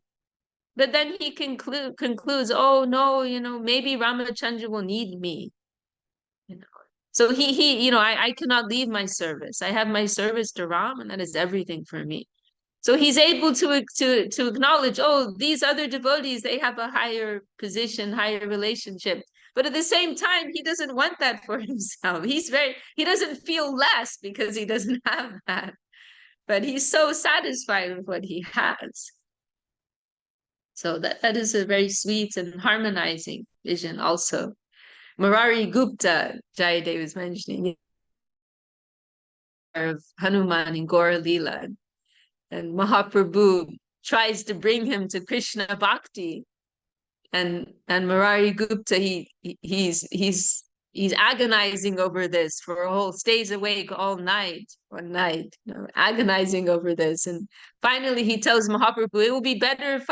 But then he concludes, "Oh no, maybe Ramachandra will need me." So I cannot leave my service. I have my service to Ram, and that is everything for me. So he's able to acknowledge, these other devotees, they have a higher position, higher relationship. But at the same time, he doesn't want that for himself. He doesn't feel less because he doesn't have that. But he's so satisfied with what he has. So that is a very sweet and harmonizing vision also. Murari Gupta, Jayadev was mentioning, of Hanuman in Gaura Leela. And Mahaprabhu tries to bring him to Krishna Bhakti. And Murari Gupta, he's agonizing over this stays awake all night, one night, agonizing over this. And finally he tells Mahaprabhu, it will be better if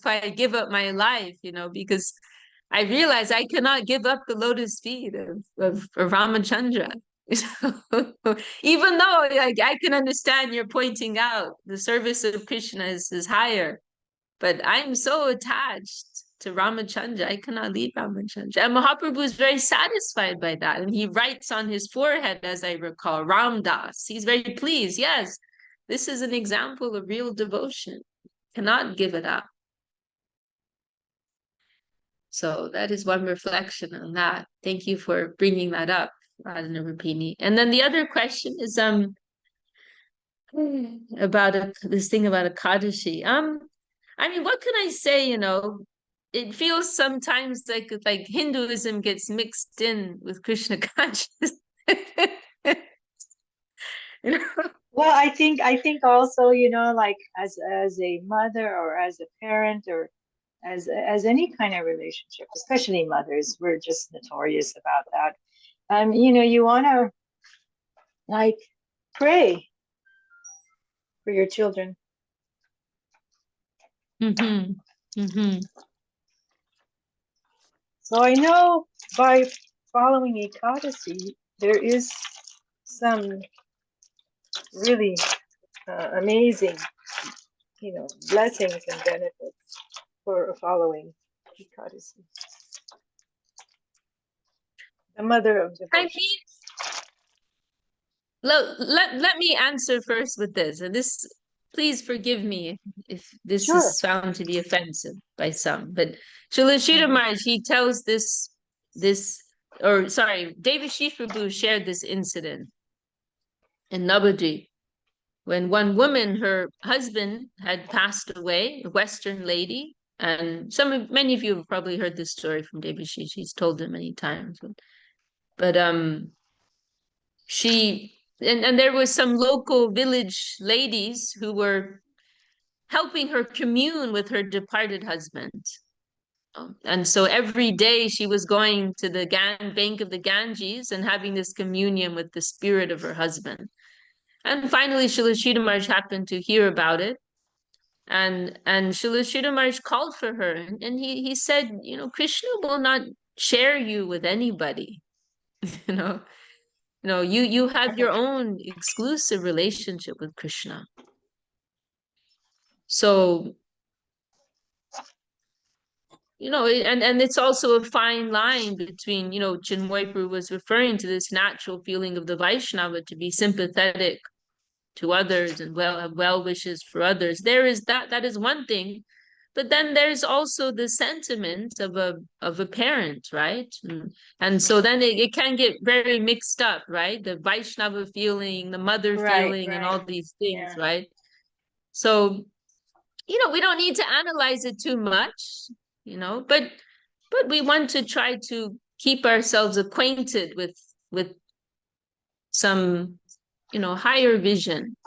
I give up my life, because I realize I cannot give up the lotus feet of Ramachandra. Even though I can understand you're pointing out the service of Krishna is higher, but I'm so attached to Ramachandra, I cannot leave Ramachandra. And Mahaprabhu is very satisfied by that. And he writes on his forehead, as I recall, Ramdas. He's very pleased. Yes, this is an example of real devotion. Cannot give it up. So that is one reflection on that. Thank you for bringing that up, Radhana Rupini. And then the other question is about this thing about Ekadashi. What can I say? It feels sometimes like Hinduism gets mixed in with Krishna consciousness. Well, I think also, like as a mother or as a parent or as any kind of relationship, especially mothers, we're just notorious about that. You want to like pray for your children. So I know by following Ekadashi, there is some really amazing, blessings and benefits for following Ekadashi. The mother of devotion. Let me answer first with this, and this, please forgive me if this Sure. is found to be offensive by some, but Srila Sridhar Maharaj, he tells Devi Shish Prabhu shared this incident in Navadvip when one woman, her husband had passed away, a Western lady, and many of you have probably heard this story from Devi Shish. She's told it many times, but and there was some local village ladies who were helping her commune with her departed husband. And so every day she was going to the bank of the Ganges and having this communion with the spirit of her husband. And finally, Srila Sridhar Maharaj happened to hear about it. And Srila Sridhar Maharaj called for her. And he said, Krishna will not share you with anybody. You have your own exclusive relationship with Krishna. So, you know, and it's also a fine line between, you know, Chinmoy was referring to this natural feeling of the Vaishnava to be sympathetic to others and have well wishes for others. There is that is one thing, but then there's also the sentiment of a parent, right? And so then it can get very mixed up, right? The Vaishnava feeling, the mother feeling, and all these things, right? So, you know, we don't need to analyze it too much, you know, but we want to try to keep ourselves acquainted with some, you know, higher vision.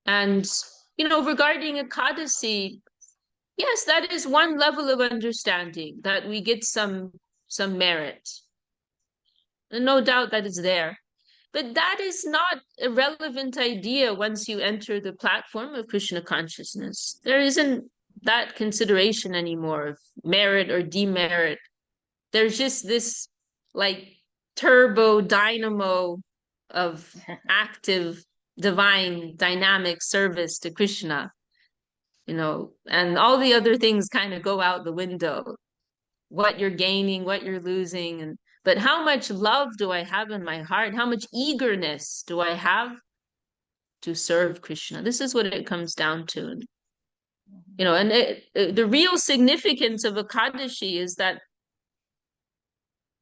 And, you know, regarding Ekadasi, yes, that is one level of understanding, that we get some merit. And no doubt that is there. But that is not a relevant idea once you enter the platform of Krishna consciousness. There isn't that consideration anymore of merit or demerit. There's just this like turbo dynamo of active divine dynamic service to Krishna, you know, and all the other things kind of go out the window. What you're gaining, what you're losing, and but how much love do I have in my heart? How much eagerness do I have to serve Krishna? This is what it comes down to. You know, and the real significance of Ekadashi is that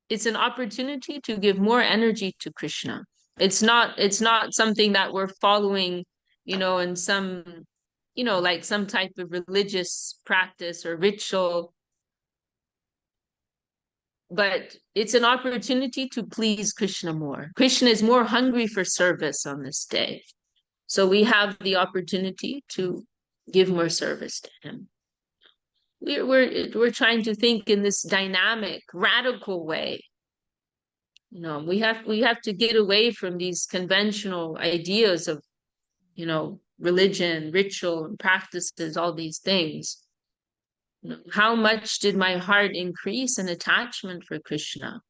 it's an opportunity to give more energy to Krishna. It's not something that we're following, you know, in some, you know, like some type of religious practice or ritual, but it's an opportunity to please Krishna more. Krishna is more hungry for service on this day. So we have the opportunity to give more service to him. We're trying to think in this dynamic, radical way. You know, we have to get away from these conventional ideas of, you know, religion, ritual, and practices, all these things. You know, how much did my heart increase in attachment for Krishna?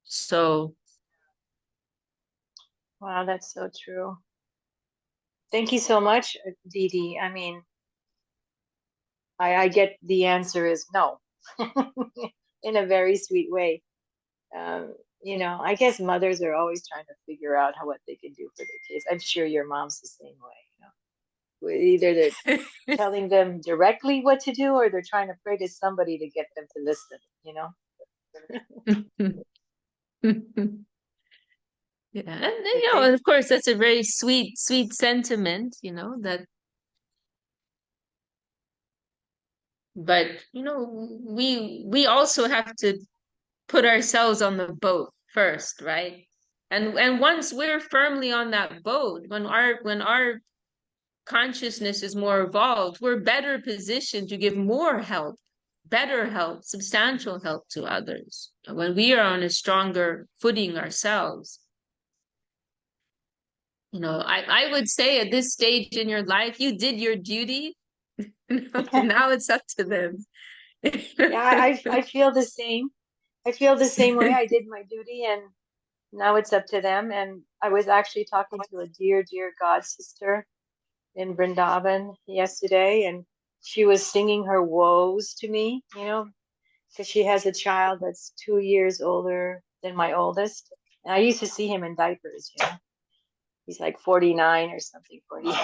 So, wow, that's so true. Thank you so much, Didi. I mean, I get the answer is no, in a very sweet way. You know, I guess mothers are always trying to figure out what they can do for their kids. I'm sure your mom's the same way. You know, either they're telling them directly what to do, or they're trying to pray to somebody to get them to listen. You know. Yeah, and you know, of course, that's a very sweet sentiment, you know, that, but you know, we also have to put ourselves on the boat first, right? And once we're firmly on that boat, when our consciousness is more evolved, we're better positioned to give more help, better help, substantial help to others. When we are on a stronger footing ourselves. You know, I would say at this stage in your life, you did your duty. Now it's up to them. Yeah, I feel the same. I feel the same way. I did my duty, and now it's up to them. And I was actually talking to a dear God sister in Vrindavan yesterday, and she was singing her woes to me, you know, because she has a child that's 2 years older than my oldest. And I used to see him in diapers, you know. He's like 49 or something, 48.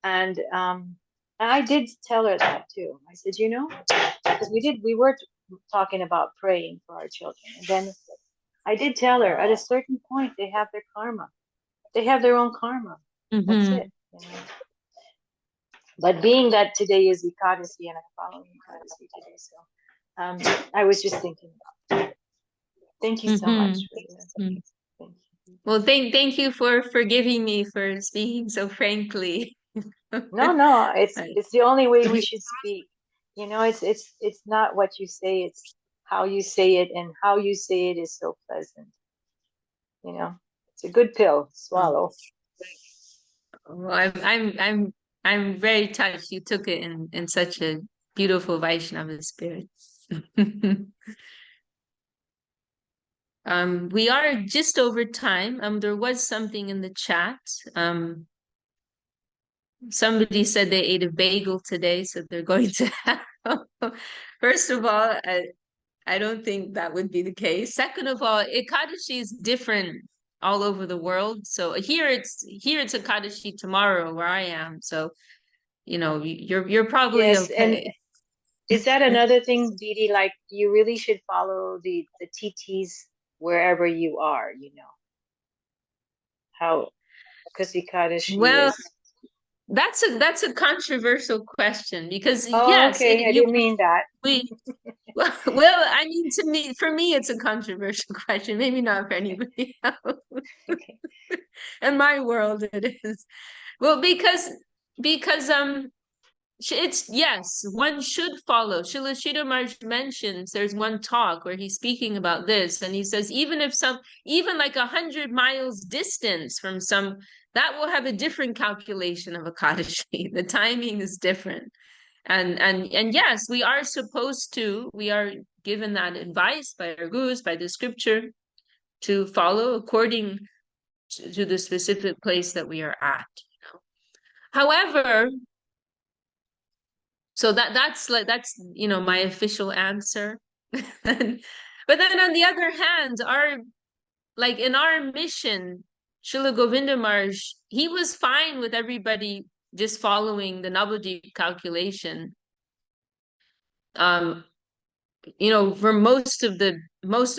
And I did tell her that too. I said, you know, because we were talking about praying for our children. And then I did tell her at a certain point, they have their karma. They have their own karma. That's it. You know? But being that today is Ekadasi and I'm following Ekadasi today, so I was just thinking about it. Thank you so much. Thank you. Well, thank you for forgiving me for speaking so frankly. No, it's the only way we should speak. You know, it's not what you say, it's how you say it, and how you say it is so pleasant. You know, it's a good pill to swallow. Well, I'm very touched you took it in such a beautiful Vaishnava spirit. We are just over time. There was something in the chat. Somebody said they ate a bagel today, so they're going to have. First of all, I don't think that would be the case. Second of all, Ekadashi is different all over the world. So here it's Ekadashi tomorrow where I am. So, you know, you're probably Yes, and okay. is that another thing, Didi? Like, you really should follow the TTs wherever you are, you know. How, because Ekadashi Well, is. that's a controversial question because Oh, yes, okay. I didn't mean that. Well, I mean, for me, it's a controversial question. Maybe not for anybody else. Okay. In my world, it is. Well, because it's yes, one should follow. Srila Sridhar Maharaj mentions there's one talk where he's speaking about this, and he says even like 100 miles distance from some, that will have a different calculation of Ekadashi. The timing is different. And yes, we are supposed to, we are given that advice by our gurus, by the scripture, to follow according to the specific place that we are at. You know? However, so that's you know, my official answer. But then on the other hand, in our mission, Srila Govinda Maharaj, he was fine with everybody just following the Navadvip calculation. You know, for most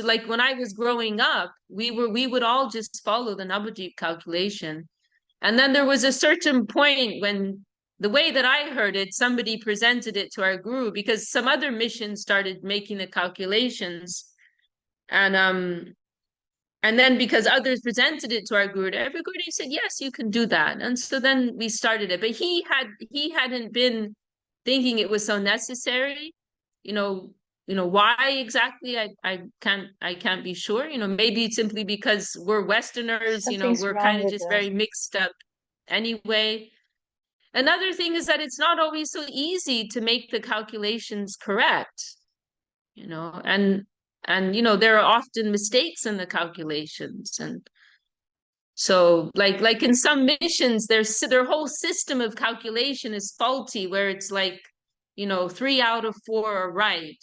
like when I was growing up, we would all just follow the Navadvip calculation. And then there was a certain point when, the way that I heard it, somebody presented it to our guru because some other missions started making the calculations. And then because others presented it to our guru, every guru said, yes, you can do that. And so then we started it. But he hadn't been thinking it was so necessary. You know why exactly, I can't be sure. You know, maybe simply because we're Westerners, you know, Something's we're wrong kind of with just us. very mixed up anyway. Another thing is that it's not always so easy to make the calculations correct, you know, and you know, there are often mistakes in the calculations. And so like in some missions, their whole system of calculation is faulty, where it's like, you know, 3 out of 4 are right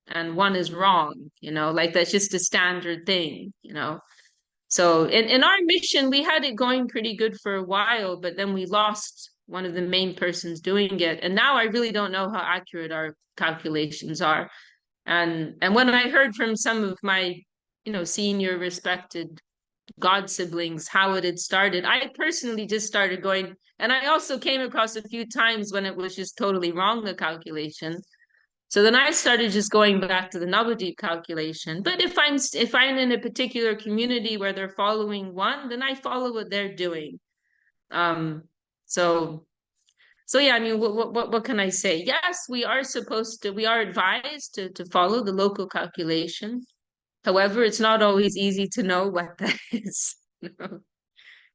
and 1 is wrong, you know, like that's just a standard thing, you know. So in our mission, we had it going pretty good for a while, but then we lost one of the main persons doing it. And now I really don't know how accurate our calculations are. And when I heard from some of my, you know, senior respected god siblings how it had started, I personally just started going, and I also came across a few times when it was just totally wrong, the calculation. So then I started just going back to the Navadvip calculation. But if I'm in a particular community where they're following one, then I follow what they're doing. So yeah, I mean, what can I say? Yes, we are advised to follow the local calculation. However, it's not always easy to know what that is. You know?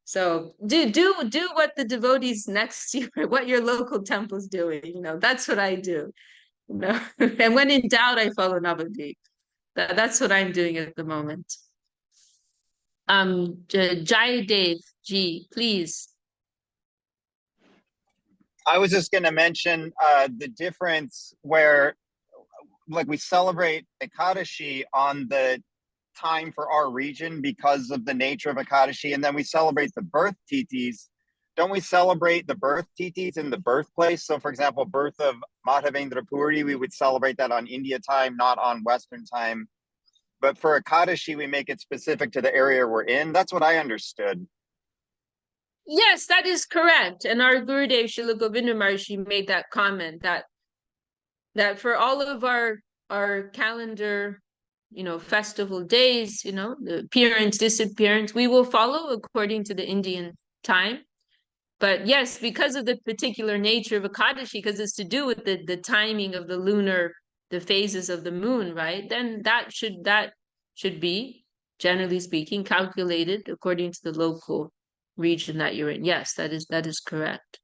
So do what the devotees next to you, what your local temple's doing. You know, that's what I do. You know, and when in doubt, I follow Navadvip. That's what I'm doing at the moment. Jayadev G, please. I was just going to mention the difference where, like, we celebrate Ekadashi on the time for our region because of the nature of Ekadashi, and then we celebrate the birth titis. Don't we celebrate the birth titis in the birthplace? So, for example, birth of Madhavendra Puri, we would celebrate that on India time, not on Western time. But for Ekadashi, we make it specific to the area we're in. That's what I understood. Yes, that is correct. And our Gurudev Srila Govinda Maharaj made that comment that for all of our calendar, you know, festival days, you know, the appearance, disappearance, we will follow according to the Indian time. But yes, because of the particular nature of Ekadashi, because it's to do with the timing of the phases of the moon, right? Then that should be, generally speaking, calculated according to the local region that you're in. Yes, that is correct.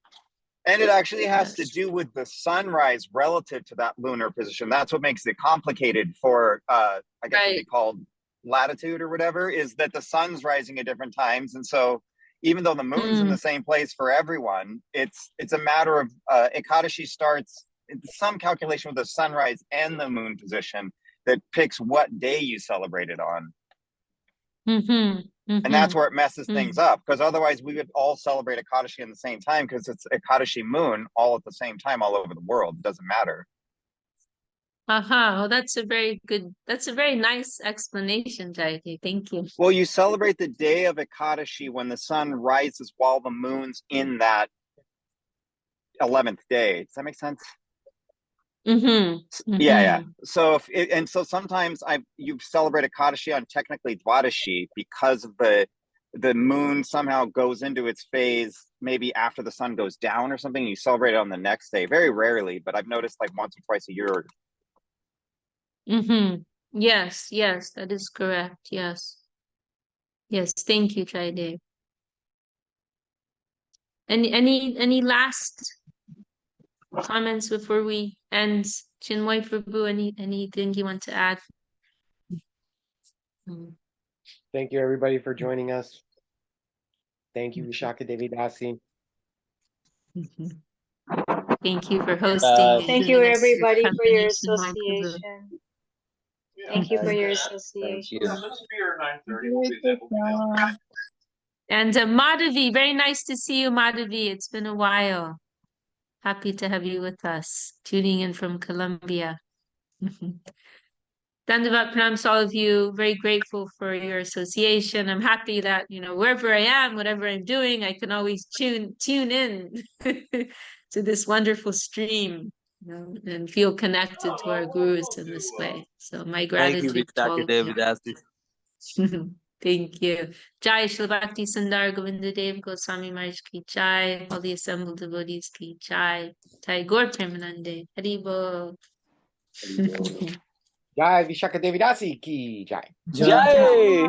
And it actually has to do with the sunrise relative to that lunar position. That's what makes it complicated for, I guess what they call latitude or whatever, is that the sun's rising at different times. And so even though the moon's in the same place for everyone. It's a matter of Ekadashi starts some calculation with the sunrise and the moon position that picks what day you celebrate it on. And that's where it messes things up, because otherwise we would all celebrate Ekadashi at the same time, because it's Ekadashi moon all at the same time all over the world. It doesn't matter. Well, that's a very nice explanation, Jayati. Thank you. Well, you celebrate the day of Ekadashi when the sun rises while the moon's in that 11th day. Does that make sense? Yeah. So so sometimes you celebrate Ekadashi on technically Dwadashi because of the moon somehow goes into its phase maybe after the sun goes down or something. You celebrate it on the next day. Very rarely, but I've noticed like once or twice a year. Yes, that is correct. Yes. Thank you, Jaydev. Any last comments before we end? Chinmoy Prabhu, anything you want to add? Thank you, everybody, for joining us. Thank you, Vishakha Devi Dasi. Thank you for hosting. Thank you, everybody, for your association. Thank you for your association. And Madhavi, very nice to see you, Madhavi. It's been a while. Happy to have you with us, tuning in from Colombia. Dandavat pranams to all of you. Very grateful for your association. I'm happy that, wherever I am, whatever I'm doing, I can always tune in to this wonderful stream, and feel connected to our gurus in this way. So my gratitude to all of Devi you. Dasi. Thank you. Jai Shri Bhakti Sundar Govinda Dev Goswami Maharaj ki jai. All the assembled devotees ki jai. Jai Gaur Premanande. Hari Bol. Jai Vishakha Devi Dasi ki jai. Jai.